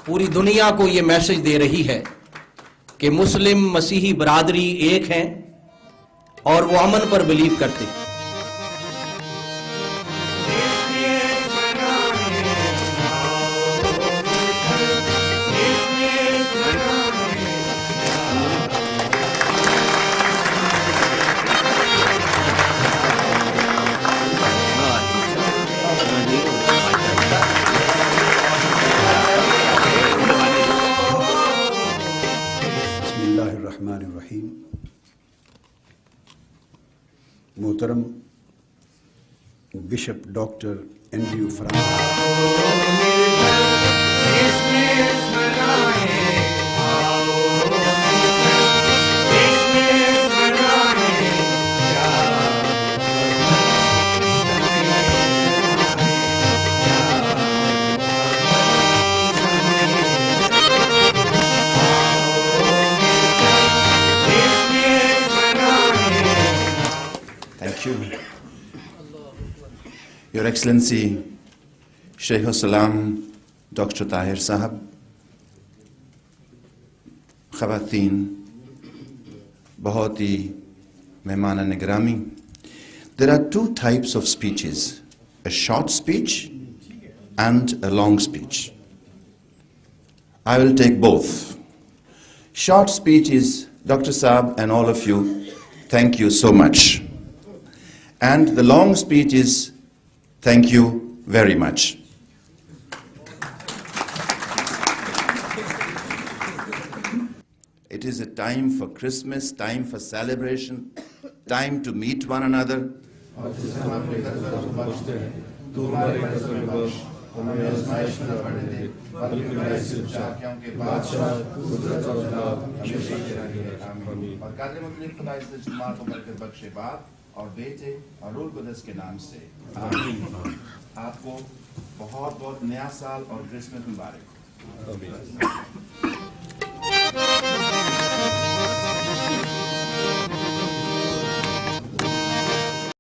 पूरी दुनिया को ये मैसेज दे रही है कि मुस्लिम मसीही बरादरी एक हैं और वो अमन पर बिलीव करते हैं। मोहतरम bishop doctor Andrew Your Excellency Sheikh Salam Dr. Tahir Sahab, Khawateen, बहुत ही मेहमान निगरामी. There are two types of speeches, a short speech and a long speech. I will take both. Short speech is, Dr. Saab and all of you, thank you so much. And the long speech is, thank you very much. It is a time for Christmas, time for celebration, time to meet one another. और बेटे और rule कुदस के नाम से आमीन। आपको बहुत बहुत नया साल और क्रिसमस मुबारक।